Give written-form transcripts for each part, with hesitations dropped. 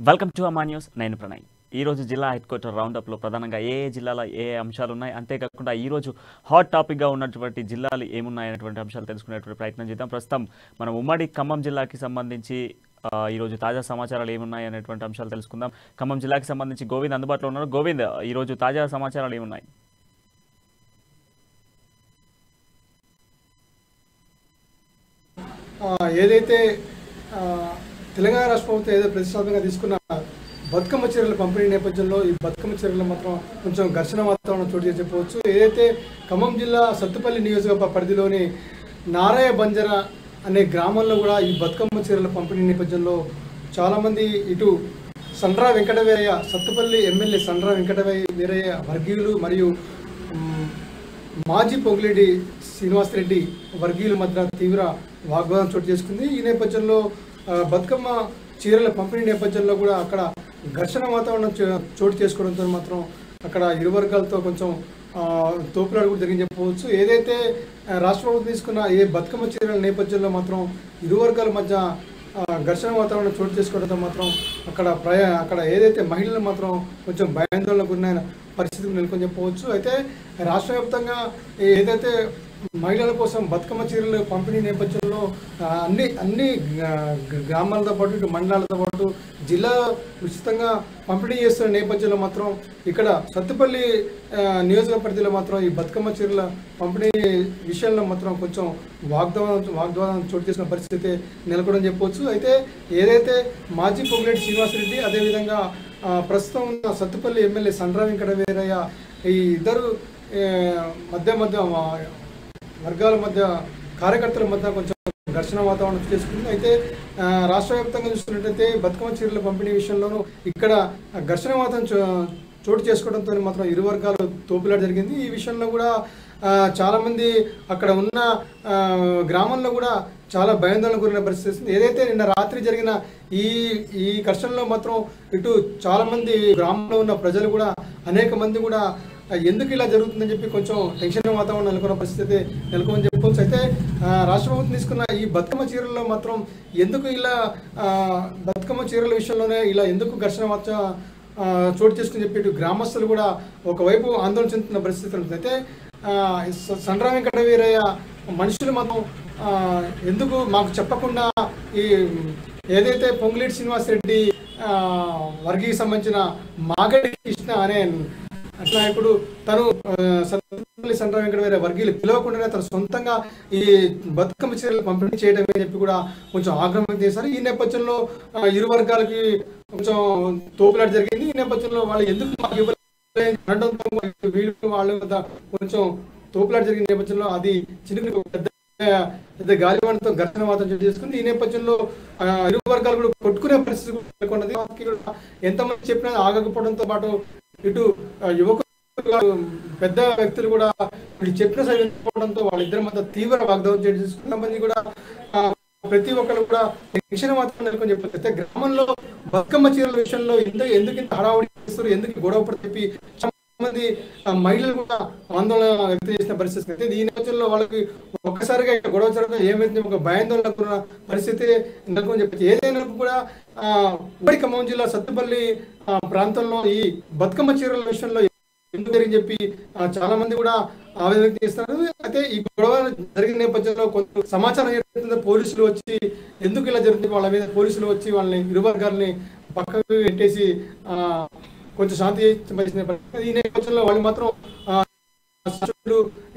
Welcome to Ama news. నేను ప్రణయ్. ఈరోజు జిల్లా హెడ్ క్వార్టర్ రౌండప్లో ప్రధానంగా ఏ జిల్లాలో ఏ అంశాలు ఉన్నాయి, అంతేకాకుండా ఈరోజు హాట్ టాపిక్గా ఉన్నటువంటి జిల్లాలు ఏమున్నాయనేటువంటి అంశాలు తెలుసుకునేటువంటి ప్రయత్నం చేద్దాం. ప్రస్తుతం మనం ఉమ్మడి ఖమ్మం జిల్లాకి సంబంధించి ఈరోజు తాజా సమాచారాలు ఏమున్నాయి అనేటువంటి అంశాలు తెలుసుకుందాం. ఖమ్మం జిల్లాకి సంబంధించి గోవింద్ అందుబాటులో ఉన్నారు. గోవింద్, ఈరోజు తాజా సమాచారాలు ఏమున్నాయి? ఏదైతే తెలంగాణ రాష్ట్ర ప్రభుత్వం ఏదో ప్రతిష్టాత్మకంగా తీసుకున్న బతుకమ్మ చీరల పంపిణీ నేపథ్యంలో ఈ బతుకమ్మ చీరలు మాత్రం కొంచెం ఘర్షణ వాతావరణం చోటు చెప్పవచ్చు. ఏదైతే ఖమ్మం జిల్లా సత్తుపల్లి నియోజకవర్గ పరిధిలోని నారాయ బంజర అనే గ్రామంలో కూడా ఈ బతుకమ్మ చీరల పంపిణీ నేపథ్యంలో చాలామంది ఇటు సండ్రా వెంకటవీరయ్య, సత్తుపల్లి ఎమ్మెల్యే సండ్రా వెంకటవీరయ్య వర్గీయులు మరియు మాజీ పొంగులేటి శ్రీనివాసరెడ్డి వర్గీయుల మధ్య తీవ్ర వాగ్వాదం చోటు చేసుకుంది. ఈ నేపథ్యంలో బతుకమ్మ చీరల పంపిణీ నేపథ్యంలో కూడా అక్కడ ఘర్షణ వాతావరణం చోటు చేసుకోవడంతో మాత్రం అక్కడ ఇరు వర్గాలతో కొంచెం తోపులాడు కూడా జరిగింది చెప్పవచ్చు. ఏదైతే రాష్ట్ర ప్రభుత్వం తీసుకున్న ఏ బతుకమ్మ చీరల నేపథ్యంలో మాత్రం ఇరు వర్గాల మధ్య ఘర్షణ వాతావరణం చోటు చేసుకోవడంతో మాత్రం అక్కడ ఏదైతే మహిళలు మాత్రం కొంచెం భయాందోళనకు ఉన్న పరిస్థితి నెలకొని చెప్పవచ్చు. అయితే రాష్ట్ర వ్యాప్తంగా ఏదైతే మహిళల కోసం బతుకమ్మ చీరలు పంపిణీ నేపథ్యంలో అన్ని గ్రామాలతో పాటు ఇటు మండలాలతో పాటు జిల్లా విస్తృతంగా పంపిణీ చేస్తున్న నేపథ్యంలో మాత్రం ఇక్కడ సత్తుపల్లి నియోజకవర్గ పరిధిలో మాత్రం ఈ బతుకమ్మ చీరల పంపిణీ విషయంలో మాత్రం కొంచెం వాగ్వాదం చోటు చేసిన పరిస్థితి నెలకొనని చెప్పవచ్చు. అయితే ఏదైతే మాజీ పొంగులేటి శ్రీనివాసరెడ్డి అదేవిధంగా ప్రస్తుతం ఉన్న సత్తుపల్లి ఎమ్మెల్యే సండ్రా వెంకటవీరయ్య ఈ ఇద్దరు మధ్య వర్గాల మధ్య కార్యకర్తల మధ్య కొంచెం ఘర్షణ వాతావరణం చేసుకుంది. అయితే రాష్ట్ర వ్యాప్తంగా చూసుకున్నట్టయితే బతుకమ్మ చీరల పంపిణీ విషయంలోనూ ఇక్కడ ఘర్షణ వాతావరణం చోటు చేసుకోవడంతో మాత్రం ఇరు వర్గాలు తోపులాట జరిగింది. ఈ విషయంలో కూడా చాలామంది అక్కడ ఉన్న గ్రామంలో కూడా చాలా భయాందోళన గురైన పరిస్థితి. ఏదైతే నిన్న రాత్రి జరిగిన ఈ ఘర్షణలో మాత్రం ఇటు చాలామంది గ్రామంలో ఉన్న ప్రజలు కూడా అనేక మంది కూడా ఎందుకు ఇలా జరుగుతుందని చెప్పి కొంచెం టెన్షన్ వాతావరణం నెలకొన్న పరిస్థితి నెలకొని చెప్పవచ్చు. అయితే రాష్ట్ర ప్రభుత్వం తీసుకున్న ఈ బతుకమ్మ చీరల్లో మాత్రం ఎందుకు ఇలా బతుకమ్మ చీరల విషయంలోనే ఇలా ఎందుకు ఘర్షణ చోటు చేసుకుని చెప్పి ఇటు గ్రామస్తులు కూడా ఒకవైపు ఆందోళన చెందుతున్న పరిస్థితి ఉంటుంది. అయితే సండ్రా వెంకటవీరయ్య మనుషులు మాత్రం ఎందుకు మాకు చెప్పకుండా ఈ ఏదైతే పొంగులేటి శ్రీనివాసరెడ్డి వర్గీకి సంబంధించిన మాగడి కృష్ణ అనే నాయకుడు తను సత్తుపల్లి సండ్రా వెంకటవీరయ్య వర్గీయులు పిలవకుండానే తను సొంతంగా ఈ బతుకమ్మ చీరలు పంపిణీ చేయడమే చెప్పి కూడా కొంచెం ఆగ్రహం చేశారు. ఈ నేపథ్యంలో ఇరు వర్గాలకి కొంచెం తోపులాట జరిగింది. ఈ నేపథ్యంలో వాళ్ళు ఎందుకు మాకు ఇవ్వలేదు వీళ్ళు వాళ్ళ వద్ద కొంచెం తోపులాట జరిగిన నేపథ్యంలో అది చిన్న పెద్ద గాలివాణతో ఘర్షణ వాతావరణం చేసుకుంది. ఈ నేపథ్యంలో ఇరు వర్గాలు కూడా కొట్టుకునే పరిస్థితి నెలకొన్నది. ఎంతమంది చెప్పినా ఆగకపోవడంతో పాటు ఇటు యువకులు పెద్ద వ్యక్తులు కూడా వీళ్ళు చెప్పిన సరిపోవడంతో వాళ్ళిద్దరి మధ్య తీవ్ర వాగ్దానం చేసుకున్న మంది కూడా ప్రతి ఒక్కరు కూడా టెన్షన్ మాత్రం నెలకొని చెప్పారు. అయితే గ్రామంలో బతుకమ్మ చీరల విషయంలో ఎందుకు ఇంత హడావుడి చేస్తారు, ఎందుకు గొడవ పడి చెప్పి మంది మహిళలు కూడా ఆందోళన వ్యక్తం చేసిన పరిస్థితి. అయితే ఈ నేపథ్యంలో వాళ్ళకి ఒక్కసారిగా గొడవ జరగడం ఏమైతే ఒక భయాందోళన పరిస్థితి నెలకొని చెప్పచ్చు. ఏదైనా కూడా ఉమ్మడి ఖమ్మం జిల్లా సత్తుపల్లి ప్రాంతంలో ఈ బతుకమ్మ చీరల విషయంలో ఎందుకు జరిగింది చెప్పి చాలా మంది కూడా ఆవేదన వ్యక్తం చేస్తున్నారు. అయితే ఈ గొడవ జరిగిన నేపథ్యంలో కొంత సమాచారం ఏంటంటే పోలీసులు వచ్చి ఎందుకు ఇలా జరుగుతుంది వాళ్ళ మీద పోలీసులు వచ్చి వాళ్ళని ఇరు వర్గాలని పక్కకు పెట్టేసి కొంచెం శాంతి ఈ నేపథ్యంలో వాళ్ళు మాత్రం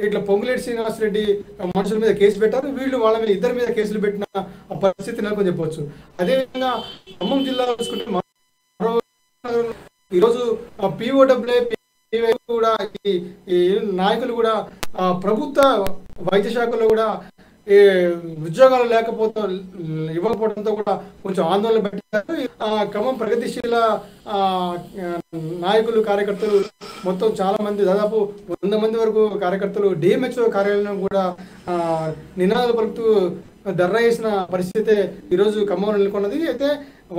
ఇట్లా పొంగులేటి శ్రీనివాసరెడ్డి మనుషుల మీద కేసు పెట్టారు, వీళ్ళు వాళ్ళ మీద ఇద్దరి మీద కేసులు పెట్టిన పరిస్థితి నెలకొని చెప్పవచ్చు. అదేవిధంగా ఖమ్మం జిల్లాలో చూసుకుంటే ఈరోజు పిఓడబ్ల్యూ కూడా ఈ నాయకులు కూడా ప్రభుత్వ వైద్య శాఖలో కూడా ఉద్యోగాలు ఇవ్వకపోవడంతో కూడా కొంచెం ఆందోళన పెట్టారు. ఖమ్మం ప్రగతిశీల నాయకులు కార్యకర్తలు మొత్తం చాలా మంది దాదాపు 100 మంది వరకు కార్యకర్తలు డిఎంహెచ్ఓ కార్యాలయం కూడా నినాదాలు పలుకుతూ ధర్నా చేసిన పరిస్థితి ఈరోజు ఖమ్మంలో నెలకొన్నది. అయితే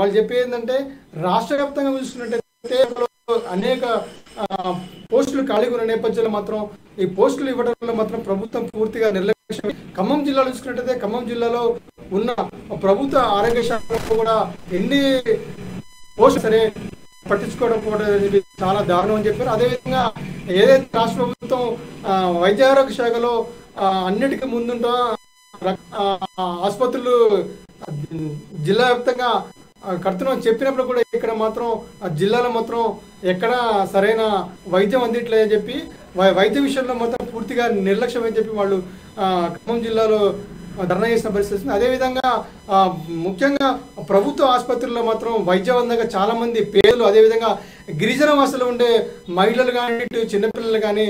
వాళ్ళు చెప్పేది ఏంటంటే రాష్ట్ర వ్యాప్తంగా చూసుకున్నట్టయితే అనేక పోస్టులు ఖాళీగా ఉన్న నేపథ్యంలో మాత్రం ఈ పోస్టులు ఇవ్వడంలో మాత్రం ప్రభుత్వం పూర్తిగా నిర్లక్ష్యం. ఖమ్మం జిల్లాలో చూసుకున్నట్టయితే ఖమ్మం జిల్లాలో ఉన్న ప్రభుత్వ ఆరోగ్య శాఖలో కూడా ఎన్ని పోస్ట్ సరే పట్టించుకోవడం కూడా చాలా దారుణం అని చెప్పారు. అదేవిధంగా ఏదైతే రాష్ట్ర ప్రభుత్వం వైద్య ఆరోగ్య శాఖలో అన్నిటికీ ముందుంటో ఆసుపత్రులు జిల్లా వ్యాప్తంగా కడుతున్నాం చెప్పినప్పుడు కూడా ఇక్కడ మాత్రం జిల్లాలో మాత్రం ఎక్కడ సరైన వైద్యం అందిట్లేదని చెప్పి వైద్య విషయంలో మొత్తం పూర్తిగా నిర్లక్ష్యం అని చెప్పి వాళ్ళు ఖమ్మం జిల్లాలో ధర్నా చేసిన పరిస్థితి వస్తుంది. అదేవిధంగా ముఖ్యంగా ప్రభుత్వ ఆసుపత్రుల్లో మాత్రం వైద్యవంతంగా చాలా మంది పేదలు అదేవిధంగా గిరిజన వాసులు ఉండే మహిళలు కానీ చిన్నపిల్లలు కానీ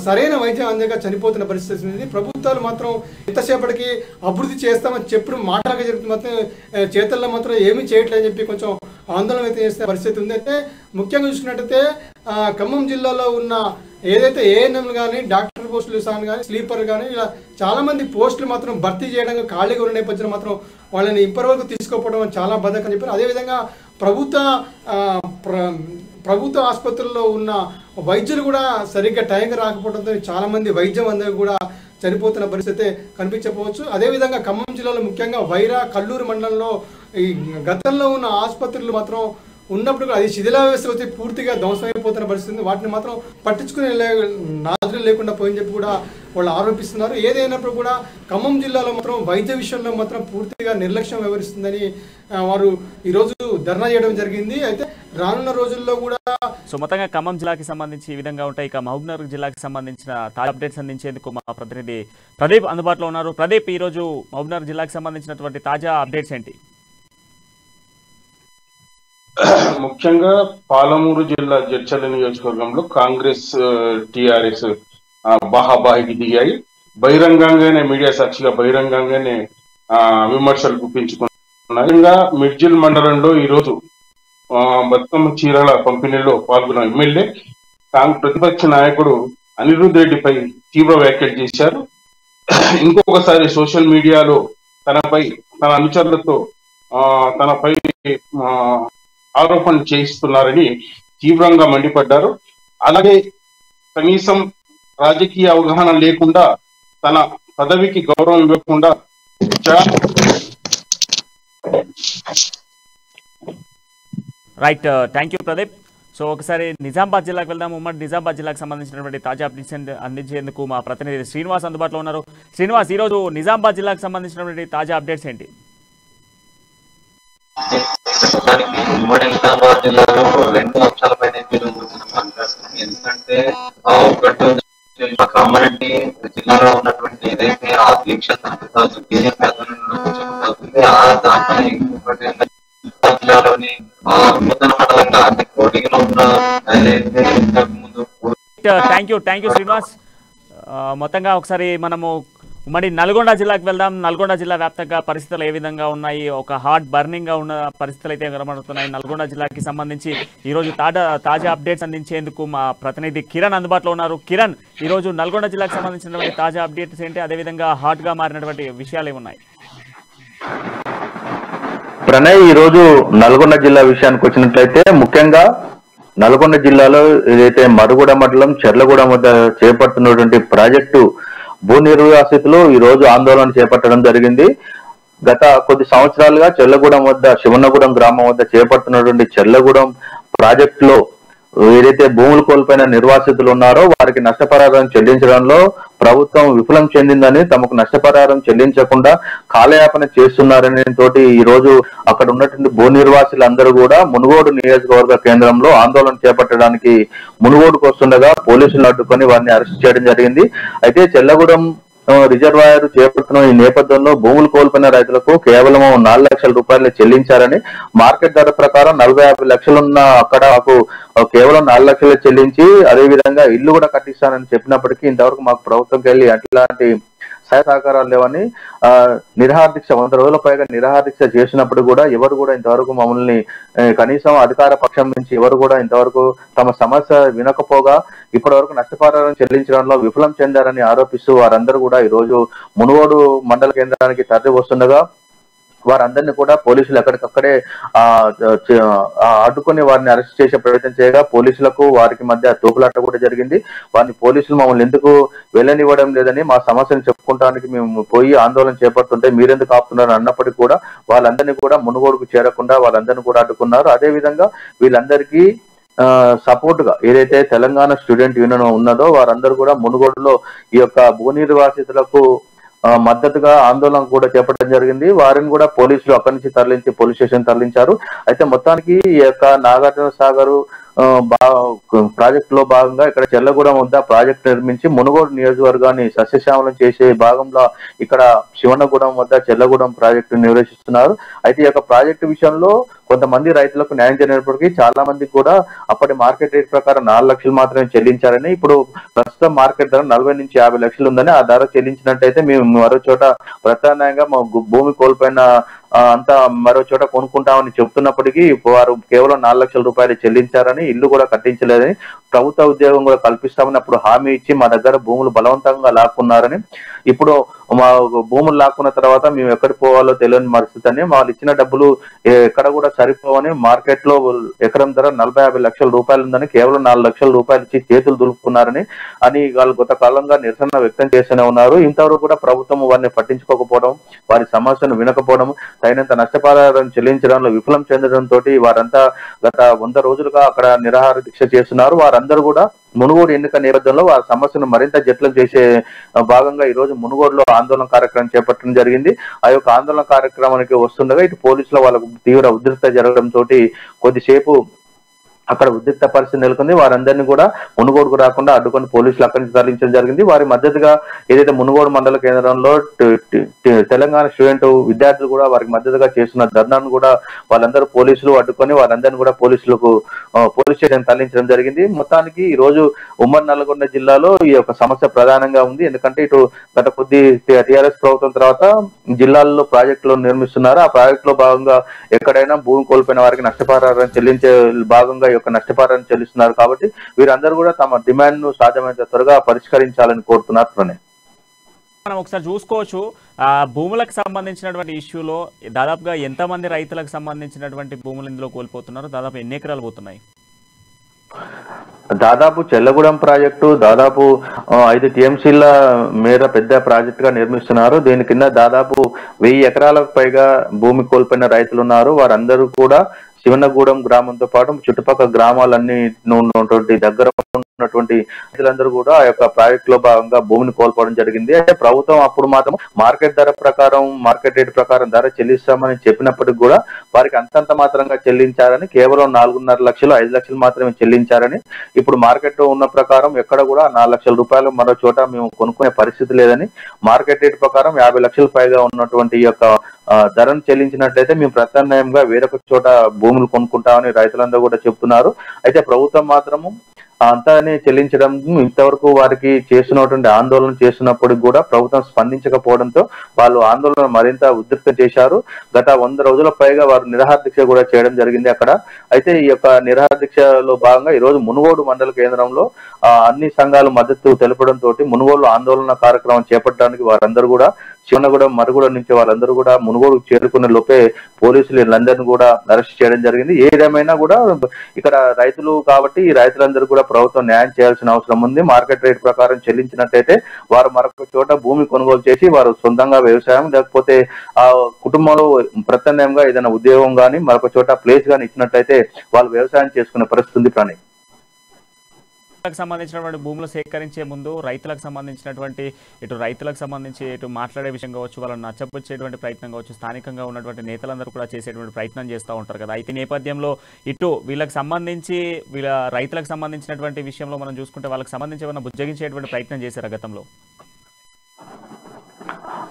సరైన వైద్యం అందక చనిపోతున్న పరిస్థితి ఉంది. ప్రభుత్వాలు మాత్రం ఎంతసేపటికి అభివృద్ధి చేస్తామని చెప్పిన మాటలుగా చెప్తే మాత్రం చేతుల్లో మాత్రం ఏమీ చేయట్లేదని చెప్పి కొంచెం ఆందోళన వ్యక్తం చేసే పరిస్థితి ఉంది. అయితే ముఖ్యంగా చూసినట్టయితే ఖమ్మం జిల్లాలో ఉన్న ఏదైతే ఏఎన్ఎంలు కానీ డాక్టర్ పోస్టులు కానీ స్లీపర్ కానీ ఇలా చాలా మంది పోస్టులు మాత్రం భర్తీ చేయడానికి ఖాళీగా ఉన్న నేపథ్యంలో మాత్రం వాళ్ళని ఇప్పటివరకు తీసుకోకపోవడం చాలా బాధకం అని చెప్పారు. అదేవిధంగా ప్రభుత్వ ఆసుపత్రుల్లో ఉన్న వైద్యులు కూడా సరిగ్గా టైంకి రాకపోవడంతో చాలా మంది వైద్యం అందరూ కూడా చనిపోతున్న పరిస్థితి కనిపించకపోవచ్చు. అదేవిధంగా ఖమ్మం జిల్లాలో ముఖ్యంగా వైరా కల్లూరు మండలంలో ఈ గతంలో ఉన్న ఆసుపత్రులు మాత్రం ఉన్నప్పుడు అది శిథిలావ్యవస్థ వచ్చి పూర్తిగా ధ్వంసమైపోతున్న పరిస్థితి వాటిని మాత్రం పట్టించుకునే నాదులు లేకుండా పోయిని చెప్పి కూడా వాళ్ళు ఆరోపిస్తున్నారు. ఏదైనప్పుడు కూడా ఖమ్మం జిల్లాలో మాత్రం వైద్య విషయంలో మాత్రం పూర్తిగా నిర్లక్ష్యం వ్యవహరిస్తుందని వారు ఈరోజు ధర్నా చేయడం జరిగింది. అయితే రానున్న రోజుల్లో కూడా మొత్తంగా ఖమ్మం జిల్లాకి సంబంధించి ఈ విధంగా ఉంటాయి. ఇక మహబూబ్నగర్ జిల్లాకి సంబంధించిన తాజా అప్డేట్స్ అందించేందుకు మా ప్రతినిధి ప్రదీప్ అందుబాటులో ఉన్నారు. ప్రదీప్, ఈరోజు మహబూబ్నగర్ జిల్లాకి సంబంధించినటువంటి తాజా అప్డేట్స్ ఏంటి? ముఖ్యంగా పాలమూరు జిల్లా జడ్చర్ల నియోజకవర్గంలో కాంగ్రెస్ టిఆర్ఎస్ బాహాబాహికి దిగాయి. బహిరంగంగానే మీడియా సాక్షిగా బహిరంగంగానే విమర్శలు గుప్పించుకున్నారు. మిర్జిల్ మండలంలో ఈరోజు బతుకమ్మ చీరల పంపిణీలో పాల్గొన్న ఎమ్మెల్యే ప్రతిపక్ష నాయకుడు అనిరుద్ రెడ్డిపై తీవ్ర వ్యాఖ్యలు చేశారు. ఇంకొకసారి సోషల్ మీడియాలో తన అనుచరులతో తనపై ఆరోపణలు చేయిస్తున్నారని తీవ్రంగా మండిపడ్డారు. అలాగే కనీసం రాజకీయ అవగాహన లేకుండా తన పదవికి గౌరవం ఇవ్వకుండా right, thank you Pradeep. So ఒకసారి నిజామాబాద్ జిల్లాకు వెళ్దాం. ఉమ్మడి నిజామాబాద్ జిల్లాకు సంబంధించినటువంటి తాజా అప్డేట్స్ అందించేందుకు మా ప్రతినిధి శ్రీనివాస్ అందుబాటులో ఉన్నారు. శ్రీనివాస్, ఈరోజు నిజామాబాద్ జిల్లాకు సంబంధించినటువంటి తాజా అప్డేట్స్ ఏంటి? ఉమ్మడి నిజామాబాద్ జిల్లాలో రెండు అంశాలపైన మాట్లాడుతున్నాం. ఎందుకంటే ఒకటి కామారెడ్డి జిల్లాలో ఉన్నటువంటి ఏదైతే ఆ దీక్ష దాంట్లో ఇంకొకటి జిల్లాలోని నూతన మండలంగా అంటే పోటీలో ఉన్న ఏదైతే ఇంతకుముందు. Thank you Srinivas. మొత్తంగా ఒకసారి మనము ఉమ్మడి నల్గొండ జిల్లాకు వెళ్దాం. నల్గొండ జిల్లా వ్యాప్తంగా పరిస్థితులు ఏ విధంగా ఉన్నాయి? ఒక హాట్ బర్నింగ్ గా ఉన్న పరిస్థితులు అయితే కనబడుతున్నాయి. నల్గొండ జిల్లాకి సంబంధించి ఈరోజు తాజా అప్డేట్స్ అందించేందుకు మా ప్రతినిధి కిరణ్ అందుబాటులో ఉన్నారు. కిరణ్, ఈరోజు నల్గొండ జిల్లాకు సంబంధించినటువంటి తాజా అప్డేట్స్ ఏంటి? అదేవిధంగా హాట్ గా మారినటువంటి విషయాలు ఏమున్నాయి? ప్రణయ్, ఈరోజు నల్గొండ జిల్లా విషయానికి వచ్చినట్లయితే ముఖ్యంగా నల్గొండ జిల్లాలో ఏదైతే మరుగుడ మండలం చెర్లగూడ వద్ద చేపడుతున్నటువంటి ప్రాజెక్టు భూ నిర్వాసితులు ఈ రోజు ఆందోళన చేపట్టడం జరిగింది. గత కొద్ది సంవత్సరాలుగా చెర్లగూడెం వద్ద శివన్నగూడెం గ్రామం వద్ద చేపడుతున్నటువంటి చెర్లగూడెం ప్రాజెక్టులో ఏదైతే భూములు కోల్పోయిన నిర్వాసితులు ఉన్నారో వారికి నష్టపరిహారం చెల్లించడంలో ప్రభుత్వం విఫలం చెందిందని, తమకు నష్టపరిహారం చెల్లించకుండా కాలయాపన చేస్తున్నారని తోటి ఈ రోజు అక్కడ ఉన్నటువంటి భూ నిర్వాసులందరూ కూడా మునుగోడు నియోజకవర్గ కేంద్రంలో ఆందోళన చేపట్టడానికి మునుగోడుకు వస్తుండగా పోలీసులు అడ్డుకొని వారిని అరెస్ట్ చేయడం జరిగింది. అయితే చెర్లగూడెం రిజర్వాయర్ చేపడుతున్న ఈ నేపథ్యంలో భూములు కోల్పోయిన రైతులకు కేవలం 4 లక్షల రూపాయలు చెల్లించారని, మార్కెట్ ధర ప్రకారం 40-50 లక్షలున్న అక్కడ కేవలం 4 లక్షలు చెల్లించి అదేవిధంగా ఇల్లు కూడా కట్టిస్తానని చెప్పినప్పటికీ ఇంతవరకు మాకు ప్రభుత్వంకి వెళ్ళి అట్లాంటి సహాయ సహకారాలు లేవని నిరాహార దీక్ష 100 రోజుల పైగా నిరాహార దీక్ష చేసినప్పుడు కూడా ఎవరు కూడా ఇంతవరకు మమ్మల్ని కనీసం అధికార పక్షం నుంచి ఎవరు కూడా ఇంతవరకు తమ సమస్య వినకపోగా ఇప్పటి వరకు నష్టపరిహారం చెల్లించడంలో విఫలం చెందారని ఆరోపిస్తూ వారందరూ కూడా ఈ రోజు మునుగోడు మండల కేంద్రానికి తరలి వస్తుండగా వారందరినీ కూడా పోలీసులు ఎక్కడికక్కడే అడ్డుకొని వారిని అరెస్ట్ చేసే ప్రయత్నం చేయగా పోలీసులకు వారికి మధ్య తోపులాట కూడా జరిగింది. వారిని పోలీసులు మమ్మల్ని ఎందుకు వెళ్ళనివ్వడం లేదని మా సమస్యను చెప్పుకోవడానికి మేము పోయి ఆందోళన చేపడుతుంటే మీరెందుకు ఆపుతున్నారు అన్నప్పటికీ కూడా వాళ్ళందరినీ కూడా మునుగోడుకు చేరకుండా వాళ్ళందరినీ కూడా అడ్డుకున్నారు. అదే విధంగా వీళ్ళందరికీ సపోర్ట్ గా ఏదైతే తెలంగాణ స్టూడెంట్ యూనియన్ ఉన్నదో వారందరూ కూడా మునుగోడులో ఈ యొక్క భూ నిర్వాసితులకు మద్దతుగా ఆందోళన కూడా చేపట్టడం జరిగింది. వారిని కూడా పోలీసులు అక్కడి నుంచి తరలించి పోలీస్ స్టేషన్ తరలించారు. అయితే మొత్తానికి ఈ యొక్క నాగార్జున సాగర్ ప్రాజెక్ట్ లో భాగంగా ఇక్కడ చెల్లగూడెం వద్ద ప్రాజెక్ట్ నిర్మించి మునుగోడు నియోజకవర్గాన్ని సస్యశ్యామలం చేసే భాగంలో ఇక్కడ శివనగూడెం వద్ద చెల్లగూడెం ప్రాజెక్టు నిర్వహిస్తున్నారు. అయితే ఈ యొక్క ప్రాజెక్టు విషయంలో కొంతమంది రైతులకు న్యాయం జరిగినప్పటికీ చాలా మందికి కూడా అప్పటి మార్కెట్ రేట్ ప్రకారం 4 లక్షలు మాత్రమే చెల్లించారని, ఇప్పుడు ప్రస్తుతం మార్కెట్ ధర 40 నుంచి 50 లక్షలు ఉందని ఆ ధర చెల్లించినట్టయితే మేము మరో చోట ప్రత్యామ్నాయంగా మా భూమి కోల్పోయిన అంతా మరో చోట కొనుక్కుంటామని చెప్తున్నప్పటికీ వారు కేవలం 4 లక్షల రూపాయలు చెల్లించారని, ఇల్లు కూడా కట్టించలేదని, ప్రభుత్వ ఉద్యోగం కూడా కల్పిస్తామని అప్పుడు హామీ ఇచ్చి మా దగ్గర భూములు బలవంతంగా లాక్కున్నారని, ఇప్పుడు మా భూములు లాక్కున్న తర్వాత మేము ఎక్కడికి పోవాలో తెలియని పరిస్థితి అని, వాళ్ళు ఇచ్చిన డబ్బులు ఎక్కడ కూడా సరిపోవని మార్కెట్ లో ఎకరం ధర 40-50 లక్షల రూపాయలు ఉందని కేవలం 4 లక్షల రూపాయలు ఇచ్చి చేతులు దులుపుకున్నారని అని వాళ్ళు గత కాలంగా నిరసన వ్యక్తం చేస్తూనే ఉన్నారు. ఇంతవరకు కూడా ప్రభుత్వం వారిని పట్టించుకోకపోవడం, వారి సమస్యను వినకపోవడం, తగినంత నష్టపరిహారం చెల్లించడంలో విఫలం చెందడంతో వారంతా గత 100 రోజులుగా అక్కడ నిరాహార దీక్ష చేస్తున్నారు. వారందరూ కూడా మునుగోడు ఎన్నిక నేపథ్యంలో వారి సమస్యను మరింత జటిలం చేసే భాగంగా ఈ రోజు మునుగోడులో ఆందోళన కార్యక్రమం చేపట్టడం జరిగింది. ఆ యొక్క ఆందోళన కార్యక్రమానికి వస్తుండగా ఇటు పోలీసుల వాళ్ళకు తీవ్ర ఉద్రిక్తత జరగడంతో కొద్దిసేపు అక్కడ ఉద్రిక్త పరిస్థితి నెలకొంది. వారందరినీ కూడా మునుగోడుకు రాకుండా అడ్డుకొని పోలీసులు అక్కడి నుంచి తరలించడం జరిగింది. వారి మద్దతుగా ఏదైతే మునుగోడు మండల కేంద్రంలో తెలంగాణ స్టూడెంట్ విద్యార్థులు కూడా వారికి మద్దతుగా చేస్తున్న ధర్నాను కూడా వాళ్ళందరూ పోలీసులు అడ్డుకొని వారందరినీ కూడా పోలీస్ స్టేషన్ తరలించడం జరిగింది. మొత్తానికి ఈ రోజు ఉమ్మడి నల్గొండ జిల్లాలో ఈ యొక్క సమస్య ప్రధానంగా ఉంది. ఎందుకంటే ఇటు గత కొద్ది టీఆర్ఎస్ ప్రభుత్వం తర్వాత జిల్లాల్లో ప్రాజెక్టులు నిర్మిస్తున్నారు. ఆ ప్రాజెక్ట్ లో భాగంగా ఎక్కడైనా భూమి కోల్పోయిన వారికి నష్టపరిహారం చెల్లించే భాగంగా యొక్క నష్టపరిహారం చెల్లిస్తున్నారు. కాబట్టి వీరందరూ కూడా తమ డిమాండ్ ను సాధ్యమైనంత త్వరగా పరిష్కరించాలని కోరుతున్నారు. ప్రణయ్, మనం ఒకసారి చూసుకోవచ్చు భూములకు సంబంధించినటువంటి ఇష్యూలో దాదాపుగా ఎంతమంది రైతులకు సంబంధించినటువంటి భూములు ఇందులో కోల్పోతున్నారు, దాదాపు ఎన్ని ఎకరాలు పోతున్నాయి? దాదాపు చెల్లగూడెం ప్రాజెక్టు దాదాపు 5 టీఎంసీల మేర పెద్ద ప్రాజెక్ట్ గా నిర్మిస్తున్నారు. దీని కింద దాదాపు 1000 ఎకరాలకు పైగా భూమి కోల్పోయిన రైతులు ఉన్నారు. వారందరూ కూడా శివనగూడెం గ్రామంతో పాటు చుట్టుపక్కల గ్రామాలన్నీ ఉన్నటువంటి దగ్గర ఉన్నటువంటి రైతులందరూ కూడా ఆ యొక్క ప్రాజెక్ట్ లో భాగంగా భూమిని కోల్పోవడం జరిగింది. అయితే ప్రభుత్వం అప్పుడు మాత్రం మార్కెట్ ధర ప్రకారం మార్కెట్ రేట్ ప్రకారం ధర చెల్లిస్తామని చెప్పినప్పటికి కూడా వారికి అంతంత మాత్రంగా చెల్లించారని, కేవలం 4.5 లక్షలు 5 లక్షలు మాత్రమే చెల్లించారని, ఇప్పుడు మార్కెట్ లో ఉన్న ప్రకారం ఎక్కడ కూడా 4 లక్షల రూపాయలు మరో చోట మేము కొనుక్కునే పరిస్థితి లేదని, మార్కెట్ రేట్ ప్రకారం 50 లక్షల పైగా ఉన్నటువంటి ఈ యొక్క ధరను చెల్లించినట్లయితే మేము ప్రత్యామ్నాయంగా వేరొక చోట భూములు కొనుక్కుంటామని రైతులందరూ కూడా చెప్తున్నారు. అయితే ప్రభుత్వం మాత్రము అంతానే చెల్లించడం ఇంతవరకు వారికి చేస్తున్నటువంటి ఆందోళన చేస్తున్నప్పుడు కూడా ప్రభుత్వం స్పందించకపోవడంతో వాళ్ళు ఆందోళన మరింత ఉధృతం చేశారు. గత 100 రోజుల పైగా వారు నిరాహార దీక్ష కూడా చేయడం జరిగింది అక్కడ. అయితే ఈ యొక్క నిరాహార దీక్షలో భాగంగా ఈ రోజు మునుగోడు మండల కేంద్రంలో అన్ని సంఘాలు మద్దతు తెలపడంతో మునుగోడు ఆందోళన కార్యక్రమం చేపట్టడానికి వారందరూ కూడా శివనగూడెం మరుగుడ నుంచి వాళ్ళందరూ కూడా మునుగోడు చేరుకునే లోపే పోలీసులు వీళ్ళందరినీ కూడా అరెస్ట్ చేయడం జరిగింది. ఏదేమైనా కూడా ఇక్కడ రైతులు కాబట్టి ఈ రైతులందరూ కూడా ప్రభుత్వం న్యాయం చేయాల్సిన అవసరం ఉంది. మార్కెట్ రేట్ ప్రకారం చెల్లించినట్టయితే వారు మరొక చోట భూమి కొనుగోలు చేసి వారు సొంతంగా వ్యవసాయం లేకపోతే ఆ కుటుంబంలో ప్రత్యామ్నాయంగా ఏదైనా ఉద్యోగం కానీ మరొక చోట ప్లేస్ కానీ ఇచ్చినట్టయితే వాళ్ళు వ్యవసాయం చేసుకునే పరిస్థితి. ప్రణయ్, సంబంధించినటువంటి భూములు సేకరించే ముందు రైతులకు సంబంధించినటువంటి రైతులకు సంబంధించి మాట్లాడే విషయం కావచ్చు, వాళ్ళని నచ్చపుచ్చేటువంటి ప్రయత్నం కావచ్చు, స్థానికంగా ఉన్నటువంటి నేతలందరూ కూడా చేసేటువంటి ప్రయత్నం చేస్తూ ఉంటారు కదా. అయితే నేపథ్యంలో వీళ్ళకి సంబంధించి రైతులకు సంబంధించినటువంటి విషయంలో మనం చూసుకుంటే వాళ్ళకి సంబంధించి ఏమైనా బుజ్జగించేటువంటి ప్రయత్నం చేశారా గతంలో?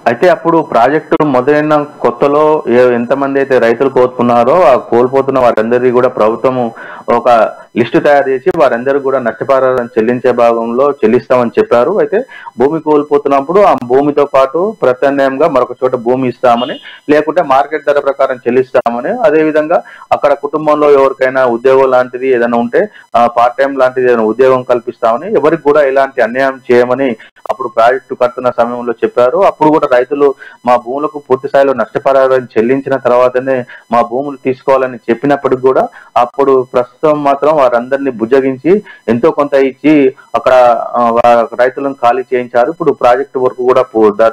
అయితే అప్పుడు ప్రాజెక్టు మొదలైన కొత్తలో ఎంతమంది అయితే రైతులు కోల్పోతున్నారో ఆ కోల్పోతున్న వారందరికీ కూడా ప్రభుత్వము ఒక లిస్టు తయారు చేసి వారందరూ కూడా నష్టపరిహారం చెల్లించే భాగంలో చెల్లిస్తామని చెప్పారు. అయితే భూమి కోల్పోతున్నప్పుడు ఆ భూమితో పాటు ప్రత్యామ్నాయంగా మరొక చోట భూమి ఇస్తామని, లేకుంటే మార్కెట్ ధర ప్రకారం చెల్లిస్తామని, అదేవిధంగా అక్కడ కుటుంబంలో ఎవరికైనా ఉద్యోగం లాంటిది ఏదైనా ఉంటే పార్ట్ టైం లాంటిది ఏదైనా ఉద్యోగం కల్పిస్తామని, ఎవరికి కూడా ఇలాంటి అన్యాయం చేయమని అప్పుడు ప్రాజెక్టు కడుతున్న సమయంలో చెప్పారు. అప్పుడు కూడా రైతులు మా భూములకు పూర్తి స్థాయిలో నష్టపరిహారం చెల్లించిన తర్వాతనే మా భూములు తీసుకోవాలని చెప్పినప్పటికి కూడా అప్పుడు ప్రస్తుతం మాత్రం వారందరినీ బుజ్జగించి ఎంతో కొంత ఇచ్చి అక్కడ రైతులను ఖాళీ చేయించారు. ఇప్పుడు ప్రాజెక్టు వరకు కూడా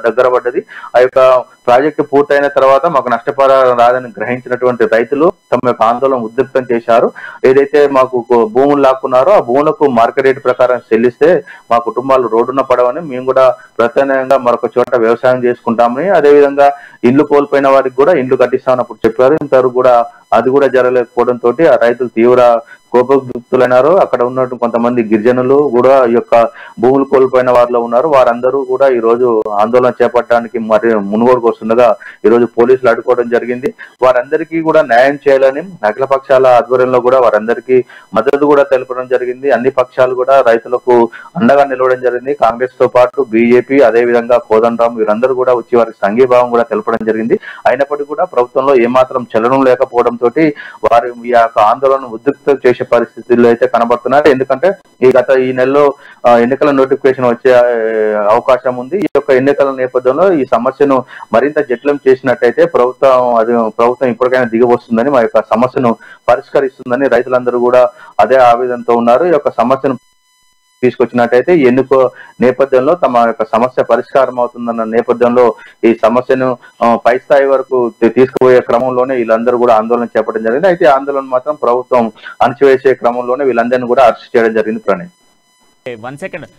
దగ్గర పడ్డది. ఆ యొక్క ప్రాజెక్టు పూర్తయిన తర్వాత మాకు నష్టపరిహారం రాదని గ్రహించినటువంటి రైతులు తమ యొక్క ఆందోళన ఉధృతం చేశారు. ఏదైతే మాకు భూములు లాక్కున్నారో ఆ భూములకు మార్కెట్ రేటు ప్రకారం చెల్లిస్తే మా కుటుంబాలు రోడ్డున పడవని, మేము కూడా ప్రత్యామ్నాయంగా మరొక చోట వ్యవసాయం చేసుకుంటామని, అదేవిధంగా ఇల్లు కోల్పోయిన వారికి కూడా ఇండ్లు కట్టిస్తామని అప్పుడు చెప్పారు. ఇంతవరకు కూడా అది కూడా జరగలేకపోవడంతో ఆ రైతులు తీవ్ర కోపగుప్తులైనారు. అక్కడ ఉన్నట్టు కొంతమంది గిరిజనులు కూడా ఈ యొక్క భూములు కోల్పోయిన వారిలో ఉన్నారు. వారందరూ కూడా ఈ రోజు ఆందోళన చేపట్టడానికి మరి మునుగోడుకు వస్తుండగా ఈ రోజు పోలీసులు అడ్డుకోవడం జరిగింది. వారందరికీ కూడా న్యాయం చేయాలని అఖిల పక్షాల ఆధ్వర్యంలో కూడా వారందరికీ మద్దతు కూడా తెలపడం జరిగింది. అన్ని పక్షాలు కూడా రైతులకు అండగా నిలవడం జరిగింది. కాంగ్రెస్ తో పాటు బీజేపీ, అదే విధంగా కోదండరాం వీరందరూ కూడా వచ్చి వారికి సంఘీభావం కూడా తెలపడం జరిగింది. అయినప్పటికీ కూడా ప్రభుత్వంలో ఏమాత్రం చలనం లేకపోవడంతో వారి ఈ యొక్క ఆందోళన ఉద్రిక్తం చేసే పరిస్థితుల్లో అయితే కనబడుతున్నారు. ఎందుకంటే ఈ నెలలో ఎన్నికల నోటిఫికేషన్ వచ్చే అవకాశం ఉంది. ఈ యొక్క ఎన్నికల నేపథ్యంలో ఈ సమస్యను మరింత జటిలం చేసినట్టయితే ప్రభుత్వం ఇప్పటికైనా దిగి వస్తుందని, మా యొక్క సమస్యను పరిష్కరిస్తుందని రైతులందరూ కూడా అదే ఆవేదనతో ఉన్నారు. ఈ యొక్క సమస్యను తీసుకొచ్చినట్టయితే ఎన్నికో నేపథ్యంలో తమ యొక్క సమస్య పరిష్కారం అవుతుందన్న నేపథ్యంలో ఈ సమస్యను పై స్థాయి వరకు తీసుకుపోయే క్రమంలోనే వీళ్ళందరూ కూడా ఆందోళన చేపట్టడం జరిగింది. అయితే ఆందోళన మాత్రం ప్రభుత్వం అణచివేసే క్రమంలోనే వీళ్ళందరినీ కూడా అరెస్ట్ చేయడం జరిగింది. ప్రణయ్, 1 సెకండ్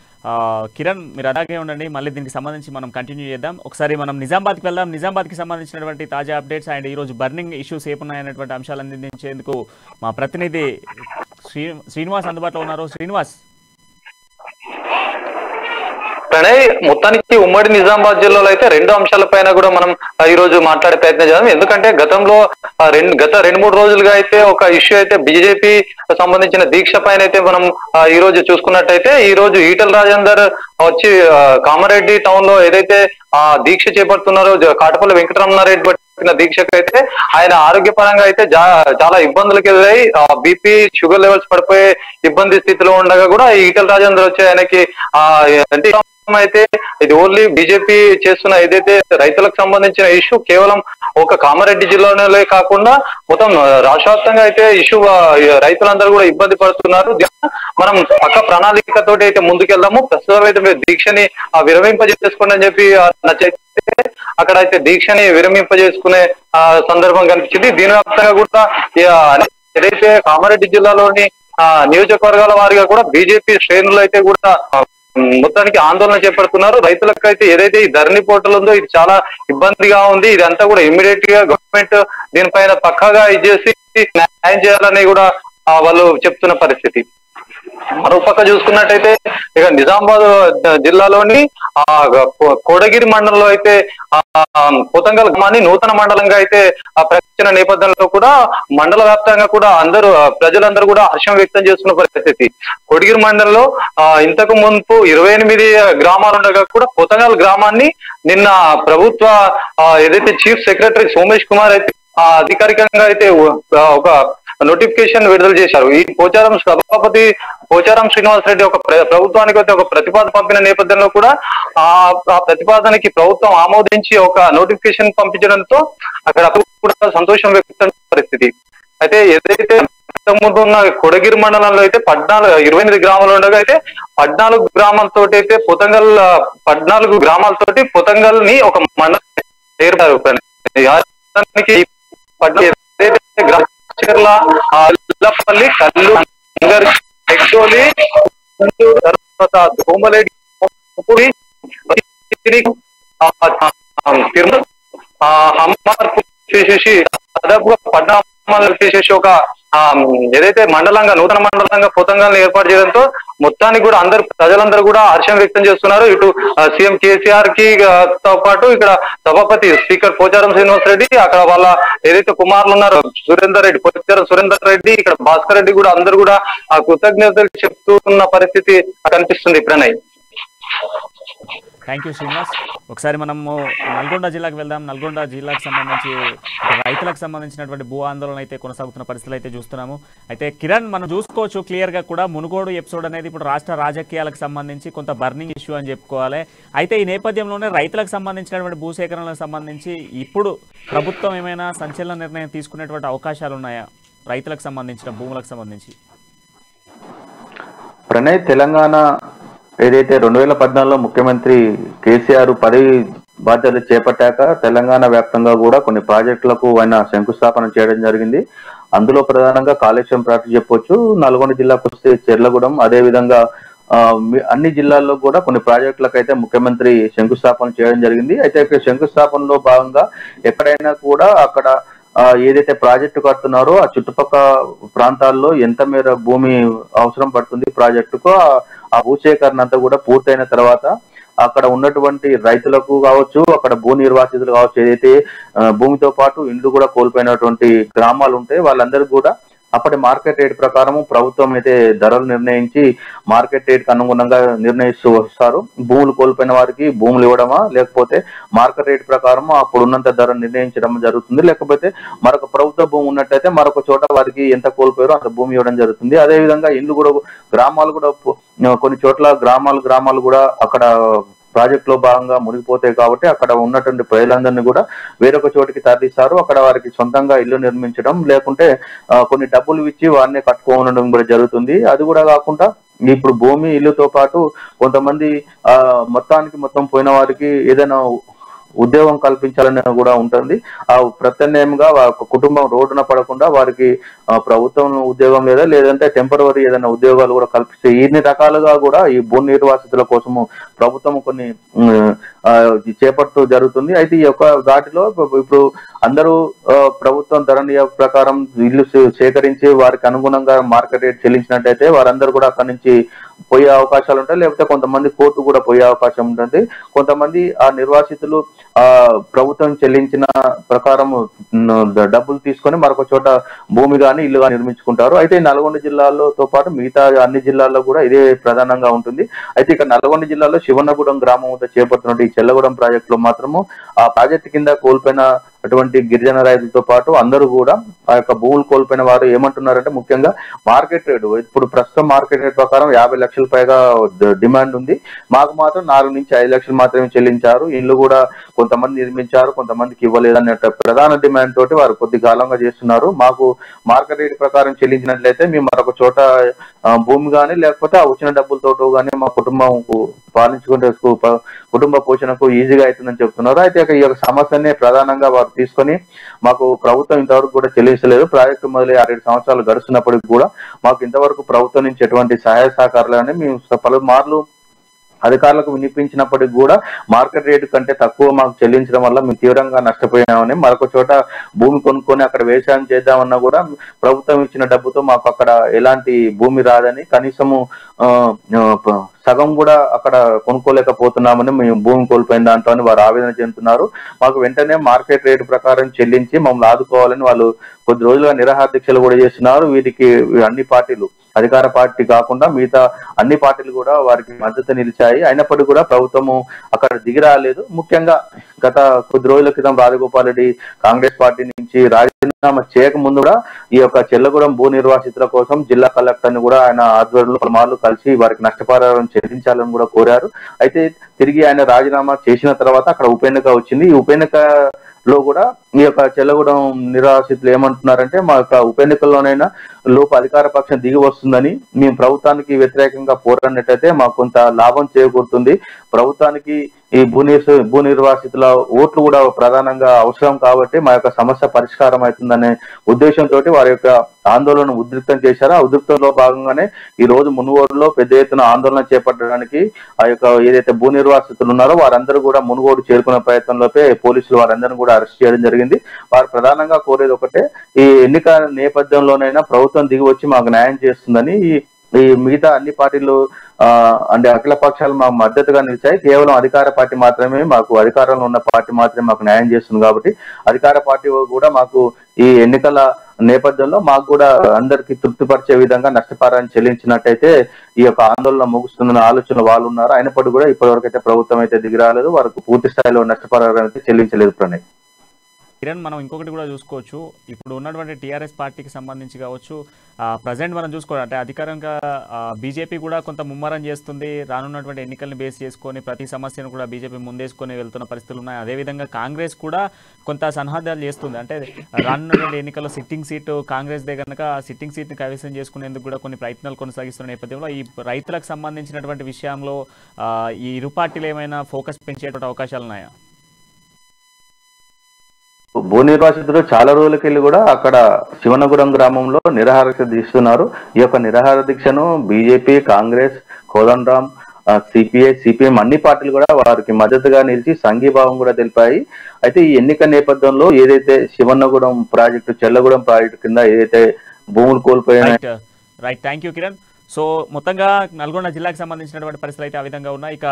కిరణ్, మీరు అలాగే ఉండండి. మళ్ళీ దీనికి సంబంధించి మనం కంటిన్యూ చేద్దాం. ఒకసారి మనం నిజామాబాద్కి వెళ్దాం. నిజామాబాద్కి సంబంధించినటువంటి తాజా అప్డేట్స్ అండ్ ఈరోజు బర్నింగ్ ఇష్యూస్ ఏమున్నాయనేటువంటి అంశాలు అందించేందుకు మా ప్రతినిధి శ్రీనివాస్ అందుబాటులో ఉన్నారు. శ్రీనివాస్. ప్రణయ్, మొత్తానికి ఉమ్మడి నిజామాబాద్ జిల్లాలో అయితే 2 అంశాలపైన కూడా మనం ఈ రోజు మాట్లాడే ప్రయత్నం చేద్దాం. ఎందుకంటే గతంలో గత 2-3 రోజులుగా అయితే ఒక ఇష్యూ అయితే బీజేపీ సంబంధించిన దీక్ష పైన అయితే మనం ఈ రోజు చూసుకున్నట్టయితే ఈ రోజు ఈటల రాజేందర్ వచ్చి కామారెడ్డి టౌన్ లో ఏదైతే దీక్ష చేపడుతున్నారో కాటపల్లి వెంకటరమణారెడ్డి పట్టిన దీక్షకు అయితే ఆయన ఆరోగ్యపరంగా అయితే చాలా ఇబ్బందులకు ఎదురై బీపీ, షుగర్ లెవెల్స్ పడిపోయే ఇబ్బంది స్థితిలో ఉండగా కూడా ఈటల రాజేందర్ వచ్చి ఆయనకి అంటే అయితే ఇది ఓన్లీ బీజేపీ చేస్తున్న ఏదైతే రైతులకు సంబంధించిన ఇష్యూ కేవలం ఒక కామారెడ్డి జిల్లాలోనే కాకుండా మొత్తం రాష్ట్ర వ్యాప్తంగా అయితే ఇష్యూ రైతులందరూ కూడా ఇబ్బంది పడుతున్నారు. మనం పక్క ప్రణాళికతోటి అయితే ముందుకెళ్దాము. ప్రస్తుతం అయితే దీక్షని విరమింపజేసుకోండి అని చెప్పి నచ్చైతే అక్కడ అయితే దీక్షని విరమింపజేసుకునే సందర్భం కనిపించింది. దీని వ్యాప్తంగా కూడా ఏదైతే కామారెడ్డి జిల్లాలోని నియోజకవర్గాల వారిగా కూడా బీజేపీ శ్రేణులు అయితే కూడా మొత్తానికి ఆందోళన చేపడుతున్నారు. రైతులకు అయితే ఏదైతే ఈ ధరణి పోర్టల్ ఉందో ఇది చాలా ఇబ్బందిగా ఉంది. ఇదంతా కూడా ఇమ్మీడియట్ గా గవర్నమెంట్ దీనిపైన పక్కాగా ఇచ్చేసి న్యాయం చేయాలని కూడా వాళ్ళు చెప్తున్న పరిస్థితి. మరోపక్క చూసుకున్నట్టయితే ఇక నిజామాబాద్ జిల్లాలోని కోడగిరి మండలంలో అయితే పోతంగల్ గ్రామాన్ని నూతన మండలంగా అయితే ప్రకటించిన నేపథ్యంలో కూడా మండల వ్యాప్తంగా కూడా ప్రజలందరూ కూడా హర్షం వ్యక్తం చేస్తున్న పరిస్థితి. కోడగిరి మండలంలో ఇంతకు మున్పు 28 గ్రామాలు ఉండగా కూడా పోతంగల్ గ్రామాన్ని నిన్న ప్రభుత్వ ఏదైతే చీఫ్ సెక్రటరీ సోమేష్ కుమార్ అయితే అధికారికంగా అయితే ఒక నోటిఫికేషన్ విడుదల చేశారు. ఈ పోచారం సభాపతి పోచారం శ్రీనివాస్ రెడ్డి ఒక ప్రభుత్వానికి అయితే ఒక ప్రతిపాదన పంపిన నేపథ్యంలో కూడా ఆ ప్రతిపాదనకి ప్రభుత్వం ఆమోదించి ఒక నోటిఫికేషన్ పంపించడంతో అక్కడ కూడా సంతోషం వ్యక్తం పరిస్థితి. అయితే ఏదైతే ముందు ఉన్న కొడగిరి మండలంలో అయితే 28 గ్రామాలు ఉండగా అయితే 14 గ్రామాలతో అయితే 14 గ్రామాలతోటి పొతంగల్ ని ఒక మండలం ఏర్పారు. ఇల్లపల్లి, కల్లు, ఎక్సోలి, తర్వాత దోమలేడి, హమ్మార్ చేసేసి దాదాపుగా 14 చేసేసి ఒక ఏదైతే మండలంగా నూతన మండలంగా పోతంగాలను ఏర్పాటు చేయడంతో మొత్తానికి కూడా ప్రజలందరూ కూడా హర్షం వ్యక్తం చేస్తున్నారు. ఇటు సీఎం కేసీఆర్ కి తో పాటు ఇక్కడ సభాపతి స్పీకర్ పోచారం శ్రీనివాస్ రెడ్డి, అక్కడ వాళ్ళ ఏదైతే కుమారులు ఉన్నారో పోచారం సురేందర్ రెడ్డి, ఇక్కడ భాస్కర్ రెడ్డి కూడా అందరూ కూడా ఆ కృతజ్ఞతలు చెప్తున్న పరిస్థితి కనిపిస్తుంది. Pranay, thank you Srinivas. ఒకసారి మనము నల్గొండ జిల్లాకు వెళ్దాం. నల్గొండ జిల్లాకు సంబంధించి రైతులకు సంబంధించినటువంటి భూ ఆందోళన అయితే కొనసాగుతున్న పరిస్థితులు అయితే చూస్తున్నాము. అయితే కిరణ్, మనం చూసుకోవచ్చు క్లియర్గా కూడా మునుగోడు ఎపిసోడ్ అనేది ఇప్పుడు రాష్ట్ర రాజకీయాలకు సంబంధించి కొంత బర్నింగ్ ఇష్యూ అని చెప్పుకోవాలి. అయితే ఈ నేపథ్యంలోనే రైతులకు సంబంధించినటువంటి భూసేకరణలకు సంబంధించి ఇప్పుడు ప్రభుత్వం ఏమైనా సంచలన నిర్ణయం తీసుకునేటువంటి అవకాశాలు ఉన్నాయా రైతులకు సంబంధించిన భూములకు సంబంధించి? ప్రణయ్, తెలంగాణ ఏదైతే 2014లో ముఖ్యమంత్రి కేసీఆర్ పదవి బాధ్యతలు చేపట్టాక తెలంగాణ వ్యాప్తంగా కూడా కొన్ని ప్రాజెక్టులకు ఆయన శంకుస్థాపన చేయడం జరిగింది. అందులో ప్రధానంగా కాళేశ్వరం ప్రాజెక్టు చెప్పొచ్చు. నల్గొండ జిల్లాకు వస్తే చెర్లగూడెం, అదేవిధంగా అన్ని జిల్లాల్లో కూడా కొన్ని ప్రాజెక్టులకు అయితే ముఖ్యమంత్రి శంకుస్థాపన చేయడం జరిగింది. అయితే శంకుస్థాపనలో భాగంగా ఎక్కడైనా కూడా అక్కడ ఏదైతే ప్రాజెక్టు కడుతున్నారో ఆ చుట్టుపక్కల ప్రాంతాల్లో ఎంత మేర భూమి అవసరం పడుతుంది ప్రాజెక్టుకు, ఆ భూసేకరణ అంతా కూడా పూర్తయిన తర్వాత అక్కడ ఉన్నటువంటి రైతులకు కావచ్చు, అక్కడ భూ నిర్వాసితులు కావచ్చు, ఏదైతే భూమితో పాటు ఇండ్లు కూడా కోల్పోయినటువంటి గ్రామాలు ఉంటాయి వాళ్ళందరూ కూడా అప్పటి మార్కెట్ రేట్ ప్రకారం ప్రభుత్వం అయితే ధరలు నిర్ణయించి మార్కెట్ రేట్ కి అనుగుణంగా నిర్ణయిస్తూ వస్తారు. భూములు కోల్పోయిన వారికి భూములు ఇవ్వడమా, లేకపోతే మార్కెట్ రేట్ ప్రకారం అప్పుడు ఉన్నంత ధర నిర్ణయించడం జరుగుతుంది. లేకపోతే మరొక ప్రభుత్వ భూమి ఉన్నట్టయితే మరొక చోట వారికి ఎంత కోల్పోయారో అంత భూమి ఇవ్వడం జరుగుతుంది. అదేవిధంగా ఇల్లు కూడా గ్రామాలు కూడా కొన్ని చోట్ల గ్రామాలు కూడా అక్కడ ప్రాజెక్ట్ లో భాగంగా మునిగిపోతాయి కాబట్టి అక్కడ ఉన్నటువంటి ప్రజలందరినీ కూడా వేరొక చోటికి తరలిస్తారు. అక్కడ వారికి సొంతంగా ఇల్లు నిర్మించడం, లేకుంటే కొన్ని డబ్బులు ఇచ్చి వారిని కట్టుకోవడం కూడా జరుగుతుంది. అది కూడా కాకుండా ఇప్పుడు భూమి ఇల్లుతో పాటు కొంతమంది మొత్తం పోయిన వారికి ఏదైనా ఉద్యోగం కల్పించాలని కూడా ఉంటుంది. ఆ ప్రత్యామ్నాయంగా కుటుంబం రోడ్డున పడకుండా వారికి ప్రభుత్వం ఉద్యోగం లేదంటే టెంపరవరీ ఏదైనా ఉద్యోగాలు కూడా కల్పిస్తే ఇన్ని రకాలుగా కూడా ఈ భూ నిర్వాసితుల కోసము ప్రభుత్వం కొన్ని చేపడుతూ జరుగుతుంది. అయితే ఈ యొక్క దాటిలో ఇప్పుడు అందరూ ప్రభుత్వం ధర ప్రకారం ఇల్లు సేకరించి వారికి అనుగుణంగా మార్కెట్ రేట్ చెల్లించినట్టయితే వారందరూ కూడా అక్కడి నుంచి పోయే అవకాశాలు ఉంటాయి. లేకపోతే కొంతమంది కోర్టు కూడా పోయే అవకాశం ఉంటుంది. కొంతమంది ఆ నిర్వాసితులు ప్రభుత్వం చెల్లించిన ప్రకారం డబ్బులు తీసుకొని మరొక చోట భూమి కానీ ఇల్లు కానీ నిర్మించుకుంటారు. అయితే నల్గొండ జిల్లాలతో పాటు మిగతా అన్ని జిల్లాల్లో కూడా ఇదే ప్రధానంగా ఉంటుంది. అయితే ఇక్కడ నల్గొండ జిల్లాలో శివన్నగూడెం గ్రామం వద్ద చేపడుతున్న ఈ చెల్లగూడెం ప్రాజెక్టులో మాత్రము ఆ ప్రాజెక్టు కింద కోల్పోయిన అటువంటి గిరిజన రైతులతో పాటు అందరూ కూడా ఆ యొక్క భూములు కోల్పోయిన వారు ఏమంటున్నారంటే ముఖ్యంగా మార్కెట్ రేటు ఇప్పుడు ప్రస్తుతం మార్కెట్ రేట్ ప్రకారం 50 లక్షల పైగా డిమాండ్ ఉంది. మాకు మాత్రం 4 నుంచి 5 లక్షలు మాత్రమే చెల్లించారు. ఇల్లు కూడా కొంతమంది నిర్మించారు, కొంతమందికి ఇవ్వలేదనే ప్రధాన డిమాండ్ తోటి వారు కొద్ది కాలంగా చేస్తున్నారు. మాకు మార్కెట్ రేట్ ప్రకారం చెల్లించినట్లయితే మేము మరొక చోట భూమి కానీ లేకపోతే ఆ వచ్చిన డబ్బులతో కానీ మా కుటుంబం పాలించుకుంటే కుటుంబ పోషణకు ఈజీగా అవుతుందని చెప్తున్నారు. అయితే ఈ యొక్క సమస్యనే ప్రధానంగా వారు తీసుకొని మాకు ప్రభుత్వం ఇంతవరకు కూడా చెల్లించలేదు. ప్రాజెక్టు మొదలై 6-7 సంవత్సరాలు గడుస్తున్నప్పటికీ కూడా మాకు ఇంతవరకు ప్రభుత్వం నుంచి ఎటువంటి సహాయ సహకారాలని మేము పలుమార్లు అధికారులకు వినిపించినప్పటికీ కూడా మార్కెట్ రేటు కంటే తక్కువ మాకు చెల్లించడం వల్ల మేము తీవ్రంగా నష్టపోయామని, మరొక చోట భూమి కొనుక్కొని అక్కడ వ్యవసాయం చేద్దామన్నా కూడా ప్రభుత్వం ఇచ్చిన డబ్బుతో మాకు అక్కడ ఎలాంటి భూమి రాదని, కనీసము సగం కూడా అక్కడ కొనుక్కోలేకపోతున్నామని మేము భూమి కోల్పోయిన దాంతో వారు ఆవేదన చెందుతున్నారు. మాకు వెంటనే మార్కెట్ రేటు ప్రకారం చెల్లించి మమ్మల్ని ఆదుకోవాలని వాళ్ళు కొద్ది రోజులుగా నిరాహార దీక్షలు కూడా చేస్తున్నారు. వీరికి అన్ని పార్టీలు, అధికార పార్టీ కాకుండా మిగతా అన్ని పార్టీలు కూడా వారికి మద్దతు నిలిచాయి. అయినప్పటికీ కూడా ప్రభుత్వము అక్కడ దిగి రాలేదు. ముఖ్యంగా గత కొద్ది రోజుల క్రితం రాజగోపాల్ రెడ్డి కాంగ్రెస్ పార్టీ నుంచి రాజీనామా చేయక ముందు కూడా ఈ యొక్క చెల్లగూడెం భూ నిర్వాసితుల కోసం జిల్లా కలెక్టర్ ని కూడా ఆయన ఆధ్వర్యంలో పలుమార్లు కలిసి వారికి నష్టపరిహారం చెల్లించాలని కూడా కోరారు. అయితే తిరిగి ఆయన రాజీనామా చేసిన తర్వాత అక్కడ ఉప ఎన్నిక వచ్చింది. ఈ ఉప ఎన్నికలో కూడా ఈ యొక్క చెల్లగూడెం నిర్వాసితులు ఏమంటున్నారంటే మా యొక్క ఉప ఎన్నికల్లోనైనా లోపు అధికార పక్షం దిగి వస్తుందని, మేము ప్రభుత్వానికి వ్యతిరేకంగా పోరాడినట్టయితే మాకు కొంత లాభం చేకూరుతుంది. ప్రభుత్వానికి ఈ భూ నిర్వాసితుల ఓట్లు కూడా ప్రధానంగా అవసరం కాబట్టి మా యొక్క సమస్య పరిష్కారం అవుతుందనే ఉద్దేశంతో వారి యొక్క ఆందోళన ఉద్రిక్తం చేశారు. ఆ ఉద్రిక్తంలో భాగంగానే ఈ రోజు మునుగోడులో పెద్ద ఎత్తున ఆందోళన చేపట్టడానికి ఆ యొక్క ఏదైతే భూ నిర్వాసితులు ఉన్నారో వారందరూ కూడా మునుగోడు చేరుకునే ప్రయత్నంలోపే పోలీసులు వారందరినీ కూడా అరెస్ట్ చేయడం జరిగింది. జరిగింది. వారు ప్రధానంగా కోరేది ఒకటే, ఈ ఎన్నిక నేపథ్యంలోనైనా ప్రభుత్వం దిగి వచ్చి మాకు న్యాయం చేస్తుందని ఈ మిగతా అన్ని పార్టీలు అంటే అఖిల పక్షాలు మాకు మద్దతుగా నిలిచాయి. కేవలం అధికార పార్టీ మాత్రమే, మాకు అధికారంలో ఉన్న పార్టీ మాత్రమే మాకు న్యాయం చేస్తుంది. కాబట్టి అధికార పార్టీ కూడా మాకు ఈ ఎన్నికల నేపథ్యంలో మాకు కూడా అందరికీ తృప్తిపరిచే విధంగా నష్టపరిహారాన్ని చెల్లించినట్టయితే ఈ యొక్క ఆందోళన ముగుస్తుందన్న ఆలోచన వాళ్ళు ఉన్నారు. అయినప్పటికీ కూడా ఇప్పటివరకు అయితే ప్రభుత్వం అయితే దిగి రాలేదు, వారికి పూర్తి స్థాయిలో నష్టపరిహారం అయితే చెల్లించలేదు. ప్రణయ్, కిరణ్, మనం ఇంకొకటి కూడా చూసుకోవచ్చు. ఇప్పుడు ఉన్నటువంటి టీఆర్ఎస్ పార్టీకి సంబంధించి కావచ్చు, ప్రజెంట్ మనం చూసుకోవాలి అంటే అధికారంగా బీజేపీ కూడా కొంత ముమ్మరం చేస్తుంది. రానున్నటువంటి ఎన్నికలను బేస్ చేసుకొని ప్రతి సమస్యను కూడా బీజేపీ ముందేసుకొని వెళ్తున్న పరిస్థితులు ఉన్నాయి. అదేవిధంగా కాంగ్రెస్ కూడా కొంత సన్నాహాలు చేస్తుంది. అంటే రానున్నటువంటి ఎన్నికల్లో సిట్టింగ్ సీటు కాంగ్రెస్దే కనుక సిట్టింగ్ సీట్ని కైవసం చేసుకునేందుకు కూడా కొన్ని ప్రయత్నాలు కొనసాగిస్తున్న నేపథ్యంలో ఈ రైతులకు సంబంధించినటువంటి విషయంలో ఈ ఇరు పార్టీలు ఏమైనా ఫోకస్ పెంచేటువంటి అవకాశాలు ఉన్నాయా? భూ నిర్వాసితులు చాలా రోజులకెళ్ళి కూడా అక్కడ శివనగూడెం గ్రామంలో నిరాహార దీక్ష తీస్తున్నారు. ఈ యొక్క నిరాహార దీక్షను BJP, Congress, Kodandaram, CPI, CPM అన్ని పార్టీలు కూడా వారికి మద్దతుగా నిలిచి సంఘీభావం కూడా తెలిపాయి. అయితే ఈ ఎన్నిక నేపథ్యంలో ఏదైతే శివనగూడెం ప్రాజెక్టు, చెల్లగూడెం ప్రాజెక్టు కింద ఏదైతే భూములు కోల్పోయిన right, thank you Kiran. So మొత్తంగా నల్గొండ జిల్లాకు సంబంధించినటువంటి పరిస్థితులు అయితే ఆ విధంగా ఉన్నాయి. ఇక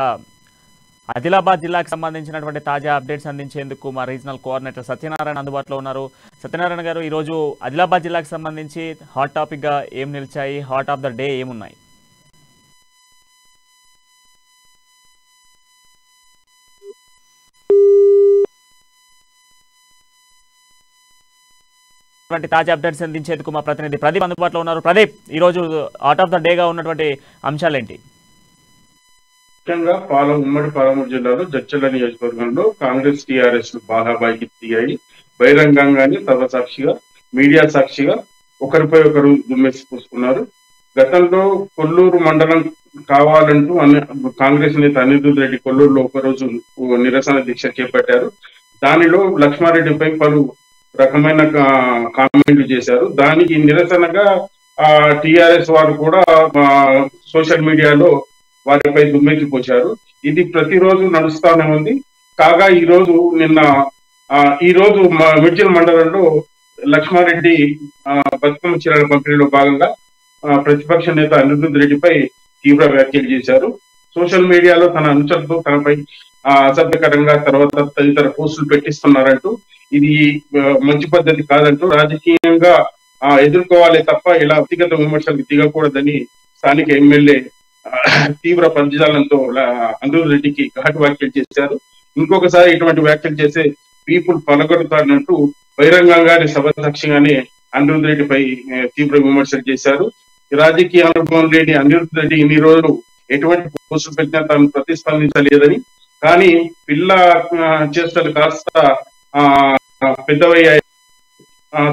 ఆదిలాబాద్ జిల్లాకు సంబంధించినటువంటి తాజా అప్డేట్స్ అందించేందుకు మా రీజనల్ కోఆర్డినేటర్ సత్యనారాయణ అందుబాటులో ఉన్నారు. సత్యనారాయణ గారు, ఈరోజు ఆదిలాబాద్ జిల్లాకు సంబంధించి హాట్ టాపిక్ గా ఏం నిలిచాయి? హాట్ ఆఫ్ ద డే ఏమున్నాయి? తాజా అప్డేట్స్ అందించేందుకు మా ప్రతినిధి ప్రదీప్ అందుబాటులో ఉన్నారు. ప్రదీప్, ఈరోజు హాట్ ఆఫ్ ద డే గా ఉన్నటువంటి అంశాలేంటి? ముఖ్యంగా ఉమ్మడి పాలమూరు జిల్లాలో జడ్చర్ల నియోజకవర్గంలో కాంగ్రెస్ టీఆర్ఎస్ బాహాబాయికి దిగాయి. బహిరంగంగానే సభ సాక్షిగా, మీడియా సాక్షిగా ఒకరిపై ఒకరు దుమ్మెసి పూసుకున్నారు. గతంలో కొల్లూరు మండలం కావాలంటూ కాంగ్రెస్ నేత అనిరుద్ రెడ్డి కొల్లూరులో ఒకరోజు నిరసన దీక్ష చేపట్టారు. దానిలో లక్ష్మారెడ్డిపై పలు రకమైన కామెంట్లు చేశారు. దానికి నిరసనగా టీఆర్ఎస్ వారు కూడా సోషల్ మీడియాలో వారిపై దుమ్మెత్తి పోశారు. ఇది ప్రతిరోజు నడుస్తానే ఉంది. కాగా ఈ రోజు మిడ్జిల్ మండలంలో లక్ష్మారెడ్డి బతుకమ్మ చీరల పంపిణీలో భాగంగా ప్రతిపక్ష నేత అనిరుద్ రెడ్డిపై తీవ్ర వ్యాఖ్యలు చేశారు. సోషల్ మీడియాలో తన అనుచరులతో తనపై అసభ్యకరంగా తర్వాత తదితర పోస్టులు పెట్టిస్తున్నారంటూ ఇది మంచి పద్ధతి కాదంటూ రాజకీయంగా ఎదుర్కోవాలి తప్ప ఇలా వ్యక్తిగత విమర్శలకు దిగకూడదని స్థానిక ఎమ్మెల్యే తీవ్ర పదజాలంతో అనిరుద్ రెడ్డికి ఘాటు వ్యాఖ్యలు చేశారు. ఇంకొకసారి ఇటువంటి వ్యాఖ్యలు చేసే పీపుల్ పలగొడతారంటూ బహిరంగంగానే సభ సాక్షిగానే అనిరుద్ రెడ్డిపై తీవ్ర విమర్శలు చేశారు. రాజకీయ అనుభవం లేని అనిరుద్ రెడ్డి ఇన్ని రోజులు ఎటువంటి పోస్టులు పెట్టినా తాను ప్రతిస్పందించలేదని, కానీ పిల్ల చేష్టలు కాస్త పెద్దవయ్యాయి,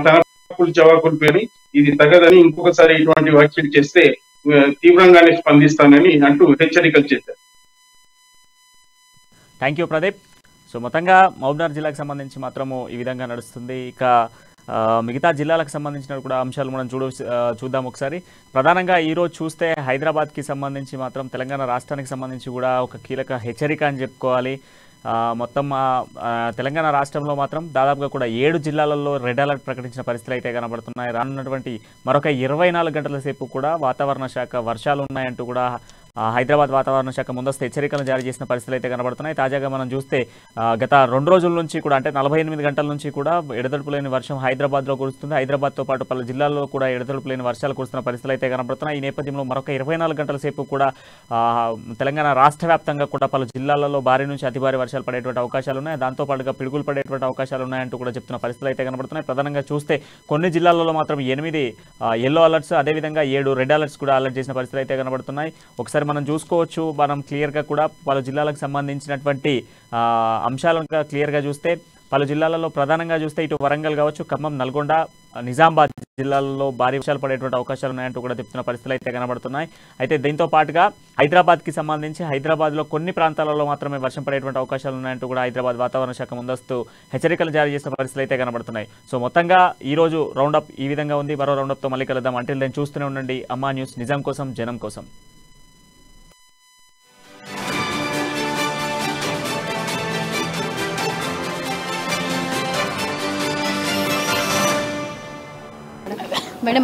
తన జవాకులు పేరు ఇది తగదని, ఇంకొకసారి ఇటువంటి వ్యాఖ్యలు చేస్తే తీవ్రంగానే స్పందిస్తానని అంటూ హెచ్చరికలు చేశారు. Thank you Pradeep. సో మొత్తంగా మహబూబ్నగర్ జిల్లాకు సంబంధించి మాత్రము ఈ విధంగా నడుస్తుంది. ఇక మిగతా జిల్లాలకు సంబంధించిన కూడా అంశాలు మనం చూద్దాం ఒకసారి. ప్రధానంగా ఈరోజు చూస్తే హైదరాబాద్కి సంబంధించి మాత్రం తెలంగాణ రాష్ట్రానికి సంబంధించి కూడా ఒక కీలక హెచ్చరిక అని చెప్పుకోవాలి. మొత్తం తెలంగాణ రాష్ట్రంలో మాత్రం దాదాపుగా కూడా 7 జిల్లాలలో రెడ్ అలర్ట్ ప్రకటించిన పరిస్థితులు అయితే కనబడుతున్నాయి. రానున్నటువంటి మరొక 24 గంటల సేపు కూడా వాతావరణ శాఖ వర్షాలు ఉన్నాయంటూ కూడా హైదరాబాద్ వాతావరణ శాఖ ముందస్తు హెచ్చరికలు జారీ చేసిన పరిస్థితులు అయితే కనబడుతున్నాయి. తాజాగా మనం చూస్తే గత 2 రోజుల నుంచి కూడా అంటే 48 గంటల నుంచి కూడా ఎడతెడుపు లేని వర్షం హైదరాబాద్లో కురుస్తుంది. హైదరాబాద్తో పాటు పలు జిల్లాల్లో కూడా ఎడతెడుపు లేని వర్షాలు కురుస్తున్న పరిస్థితులు అయితే కనబడుతున్నాయి. ఈ నేపథ్యంలో మరొక 24 గంటల సేపు కూడా తెలంగాణ రాష్ట్ర వ్యాప్తంగా కూడా పలు జిల్లాలలో భారీ నుంచి అతి భారీ వర్షాలు పడేటువంటి అవకాశాలు ఉన్నాయి. దాంతోపాటుగా పిడుగులు పడేటువంటి అవకాశాలు ఉన్నాయంటూ కూడా చెప్తున్న పరిస్థితులు అయితే కనబడుతున్నాయి. ప్రధానంగా చూస్తే కొన్ని జిల్లాలలో మాత్రం 8 ఎల్లో అలర్ట్స్, అదేవిధంగా 7 రెడ్ అలర్ట్స్ కూడా అలర్ట్ చేసిన పరిస్థితులు అయితే కనబడుతున్నాయి. ఒకసారి మనం చూసుకోవచ్చు, మనం క్లియర్గా కూడా పలు జిల్లాలకు సంబంధించినటువంటి అంశాలను క్లియర్గా చూస్తే పలు జిల్లాలలో ప్రధానంగా చూస్తే ఇటు వరంగల్ కావచ్చు, ఖమ్మం, నల్గొండ, నిజామాబాద్ జిల్లాల్లో భారీ వర్షాలు పడేటువంటి అవకాశాలు ఉన్నాయంటూ కూడా చెప్తున్న పరిస్థితులు అయితే కనబడుతున్నాయి. అయితే దీంతో పాటుగా హైదరాబాద్కి సంబంధించి హైదరాబాద్లో కొన్ని ప్రాంతాలలో మాత్రమే వర్షం పడేటువంటి అవకాశాలు ఉన్నాయంటూ కూడా హైదరాబాద్ వాతావరణ శాఖ ముందస్తు హెచ్చరికలు జారీ చేసిన పరిస్థితులు అయితే కనబడుతున్నాయి. సో మొత్తంగా ఈ రోజు రౌండప్ ఈ విధంగా ఉంది. మరో రౌండప్తో మళ్ళీ కలుద్దాం. అంటిల్ దెన్ చూస్తూనే ఉండండి అమ్మా న్యూస్, నిజాం కోసం, జనం కోసం. మేడం